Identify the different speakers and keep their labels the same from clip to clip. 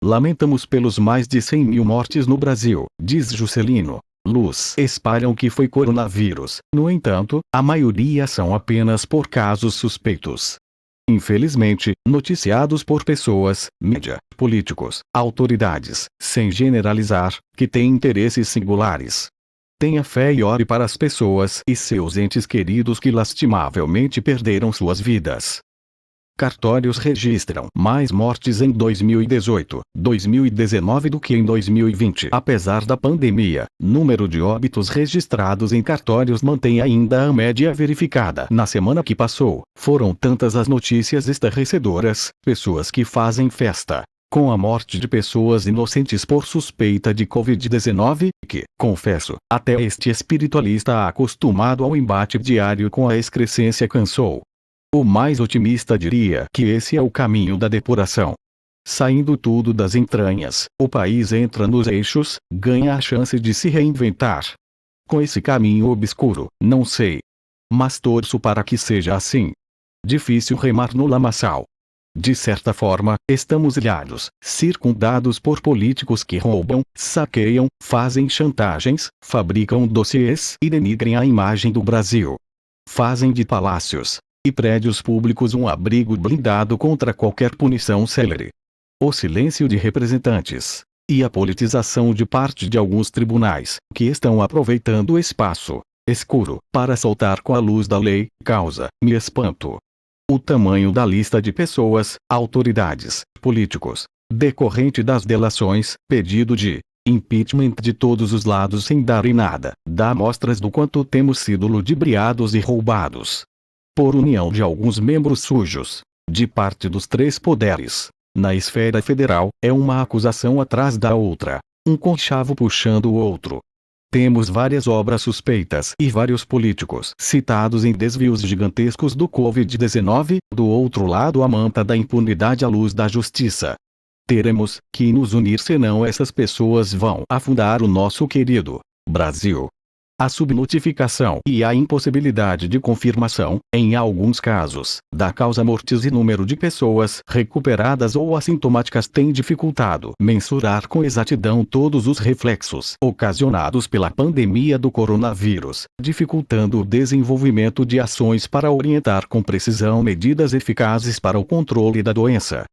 Speaker 1: Lamentamos pelos mais de 100 mil mortes no Brasil, diz Juscelino Luz. Espalham que foi coronavírus. No entanto, a maioria são apenas por casos suspeitos. Infelizmente, noticiados por pessoas, mídia, políticos, autoridades, sem generalizar, que têm interesses singulares. Tenha fé e ore para as pessoas e seus entes queridos que lastimavelmente perderam suas vidas. Cartórios registram mais mortes em 2018, 2019 do que em 2020. Apesar da pandemia, número de óbitos registrados em cartórios mantém ainda a média verificada. Na semana que passou, foram tantas as notícias estarrecedoras, pessoas que fazem festa com a morte de pessoas inocentes por suspeita de Covid-19, que, confesso, até este espiritualista acostumado ao embate diário com a excrescência cansou. O mais otimista diria que esse é o caminho da depuração. Saindo tudo das entranhas, o país entra nos eixos, ganha a chance de se reinventar. Com esse caminho obscuro, não sei. Mas torço para que seja assim. Difícil remar no lamaçal. De certa forma, estamos ilhados, circundados por políticos que roubam, saqueiam, fazem chantagens, fabricam dossiês e denigrem a imagem do Brasil. Fazem de palácios e prédios públicos um abrigo blindado contra qualquer punição célere. O silêncio de representantes e a politização de parte de alguns tribunais, que estão aproveitando o espaço escuro para soltar com a luz da lei, causa-me espanto. O tamanho da lista de pessoas, autoridades, políticos, decorrente das delações, pedido de impeachment de todos os lados sem dar em nada, dá mostras do quanto temos sido ludibriados e roubados por união de alguns membros sujos, de parte dos três poderes. Na esfera federal, é uma acusação atrás da outra, um conchavo puxando o outro. Temos várias obras suspeitas e vários políticos citados em desvios gigantescos do Covid-19, do outro lado a manta da impunidade à luz da justiça. Teremos que nos unir, senão essas pessoas vão afundar o nosso querido Brasil. A subnotificação e a impossibilidade de confirmação, em alguns casos, da causa mortis e número de pessoas recuperadas ou assintomáticas tem dificultado mensurar com exatidão todos os reflexos ocasionados pela pandemia do coronavírus, dificultando o desenvolvimento de ações para orientar com precisão medidas eficazes para o controle da doença.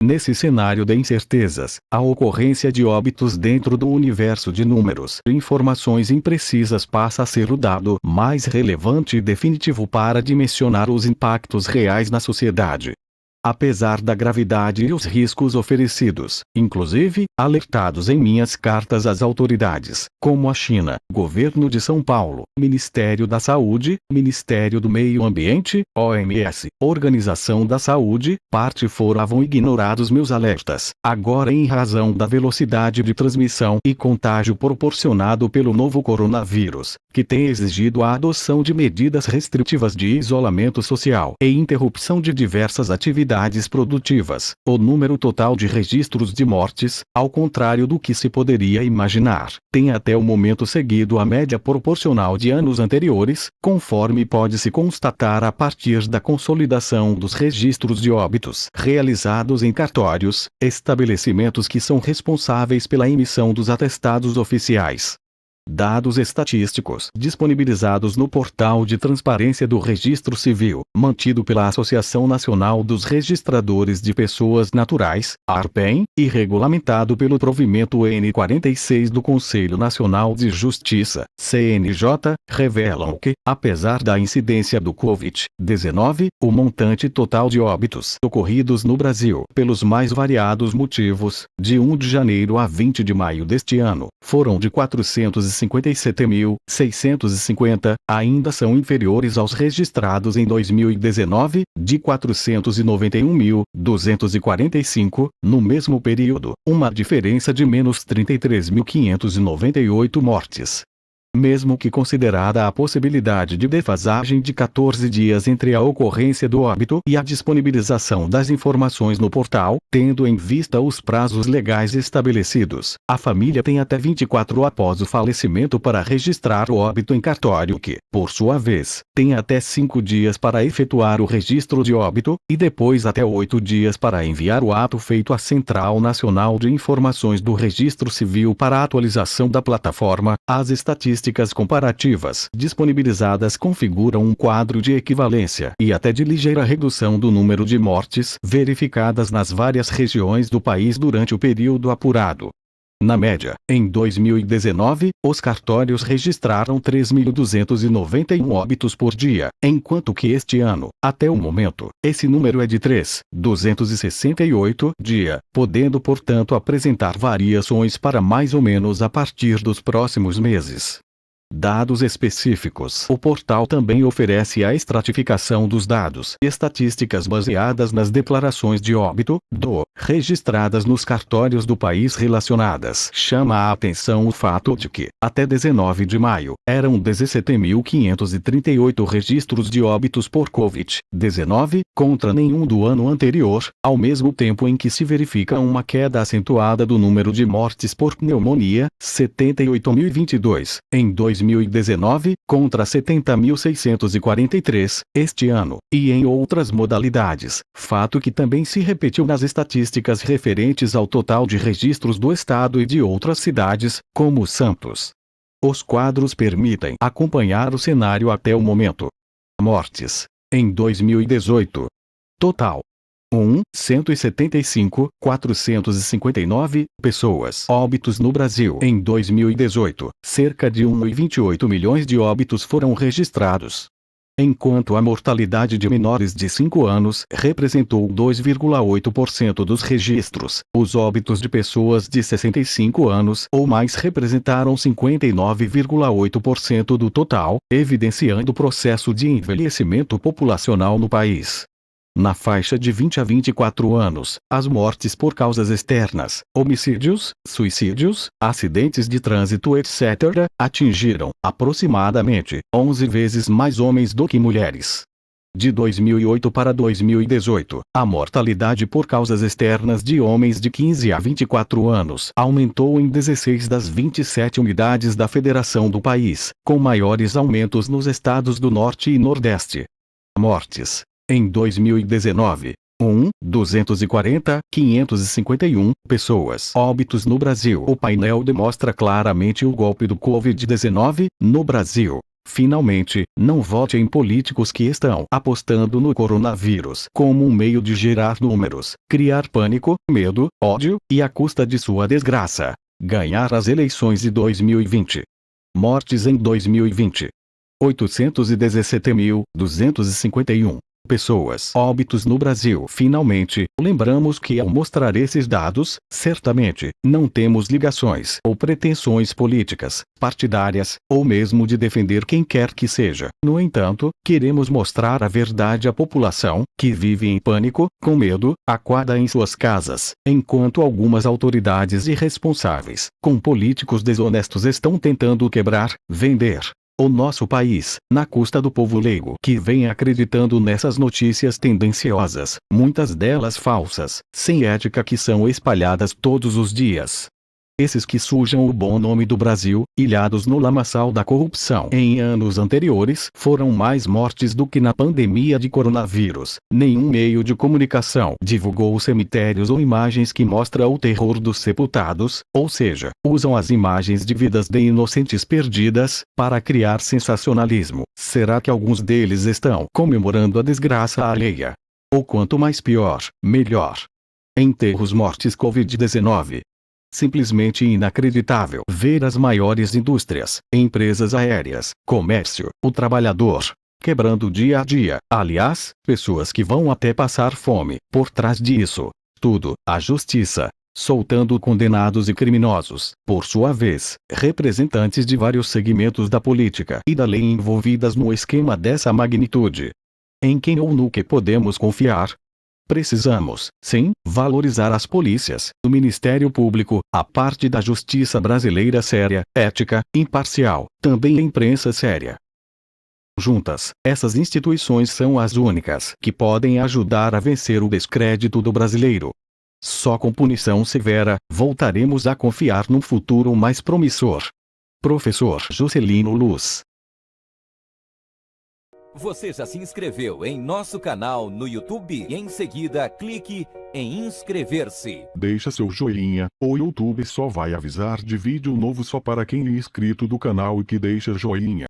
Speaker 1: Nesse cenário de incertezas, a ocorrência de óbitos dentro do universo de números e informações imprecisas passa a ser o dado mais relevante e definitivo para dimensionar os impactos reais na sociedade. Apesar da gravidade e os riscos oferecidos, inclusive, alertados em minhas cartas às autoridades, como a China, Governo de São Paulo, Ministério da Saúde, Ministério do Meio Ambiente, OMS, Organização da Saúde, parte foram ignorados meus alertas, agora em razão da velocidade de transmissão e contágio proporcionado pelo novo coronavírus, que tem exigido a adoção de medidas restritivas de isolamento social e interrupção de diversas atividades produtivas. O número total de registros de mortes, ao contrário do que se poderia imaginar, tem até o momento seguido a média proporcional de anos anteriores, conforme pode-se constatar a partir da consolidação dos registros de óbitos realizados em cartórios, estabelecimentos que são responsáveis pela emissão dos atestados oficiais. Dados estatísticos disponibilizados no Portal de Transparência do Registro Civil, mantido pela Associação Nacional dos Registradores de Pessoas Naturais, ARPEN, e regulamentado pelo provimento N46 do Conselho Nacional de Justiça, CNJ, revelam que, apesar da incidência do Covid-19, o montante total de óbitos ocorridos no Brasil, pelos mais variados motivos, de 1 de janeiro a 20 de maio deste ano, foram de 457.650, ainda são inferiores aos registrados em 2019, de 491.245, no mesmo período, uma diferença de menos 33.598 mortes. Mesmo que considerada a possibilidade de defasagem de 14 dias entre a ocorrência do óbito e a disponibilização das informações no portal, tendo em vista os prazos legais estabelecidos, a família tem até 24 após o falecimento para registrar o óbito em cartório que, por sua vez, tem até 5 dias para efetuar o registro de óbito, e depois até 8 dias para enviar o ato feito à Central Nacional de Informações do Registro Civil para atualização da plataforma. As estatísticas comparativas disponibilizadas configuram um quadro de equivalência e até de ligeira redução do número de mortes verificadas nas várias regiões do país durante o período apurado. Na média, em 2019, os cartórios registraram 3.291 óbitos por dia, enquanto que este ano, até o momento, esse número é de 3.268 dia, podendo portanto apresentar variações para mais ou menos a partir dos próximos meses. Dados específicos. O portal também oferece a estratificação dos dados e estatísticas baseadas nas declarações de óbito, registradas nos cartórios do país relacionadas. Chama a atenção o fato de que, até 19 de maio, eram 17.538 registros de óbitos por Covid-19, contra nenhum do ano anterior, ao mesmo tempo em que se verifica uma queda acentuada do número de mortes por pneumonia, 78.022, em 2019, contra 70.643, este ano, e em outras modalidades, fato que também se repetiu nas estatísticas referentes ao total de registros do estado e de outras cidades, como Santos. Os quadros permitem acompanhar o cenário até o momento. Mortes. Em 2018. Total. 175.459 pessoas. Óbitos no Brasil. Em 2018, cerca de 1,28 milhões de óbitos foram registrados. Enquanto a mortalidade de menores de 5 anos representou 2,8% dos registros, os óbitos de pessoas de 65 anos ou mais representaram 59,8% do total, evidenciando o processo de envelhecimento populacional no país. Na faixa de 20 a 24 anos, as mortes por causas externas, homicídios, suicídios, acidentes de trânsito etc., atingiram, aproximadamente, 11 vezes mais homens do que mulheres. De 2008 para 2018, a mortalidade por causas externas de homens de 15 a 24 anos aumentou em 16 das 27 unidades da federação do país, com maiores aumentos nos estados do Norte e Nordeste. Mortes. Em 2019, 240.551 pessoas. Óbitos no Brasil. O painel demonstra claramente o golpe do Covid-19 no Brasil. Finalmente, não vote em políticos que estão apostando no coronavírus como um meio de gerar números, criar pânico, medo, ódio, e à custa de sua desgraça, ganhar as eleições de 2020. Mortes em 2020. 817.251 pessoas. Óbitos no Brasil. Finalmente, lembramos que ao mostrar esses dados, certamente, não temos ligações ou pretensões políticas, partidárias, ou mesmo de defender quem quer que seja. No entanto, queremos mostrar a verdade à população, que vive em pânico, com medo, aquada em suas casas, enquanto algumas autoridades irresponsáveis, com políticos desonestos estão tentando quebrar, vender o nosso país, na custa do povo leigo que vem acreditando nessas notícias tendenciosas, muitas delas falsas, sem ética que são espalhadas todos os dias. Esses que sujam o bom nome do Brasil, ilhados no lamaçal da corrupção. Em anos anteriores, foram mais mortes do que na pandemia de coronavírus. Nenhum meio de comunicação divulgou cemitérios ou imagens que mostram o terror dos sepultados, ou seja, usam as imagens de vidas de inocentes perdidas, para criar sensacionalismo. Será que alguns deles estão comemorando a desgraça alheia? Ou quanto mais pior, melhor. Enterros mortes Covid-19. Simplesmente inacreditável ver as maiores indústrias, empresas aéreas, comércio, o trabalhador, quebrando dia a dia, aliás, pessoas que vão até passar fome, por trás disso, tudo, a justiça, soltando condenados e criminosos, por sua vez, representantes de vários segmentos da política e da lei envolvidas no esquema dessa magnitude. Em quem ou no que podemos confiar? Precisamos, sim, valorizar as polícias, o Ministério Público, a parte da justiça brasileira séria, ética, imparcial, também a imprensa séria. Juntas, essas instituições são as únicas que podem ajudar a vencer o descrédito do brasileiro. Só com punição severa, voltaremos a confiar num futuro mais promissor. Professor Juscelino Luz.
Speaker 2: Você já se inscreveu em nosso canal no YouTube? Em seguida, clique em inscrever-se.
Speaker 3: Deixa seu joinha, o YouTube só vai avisar de vídeo novo só para quem é inscrito do canal e que deixa joinha.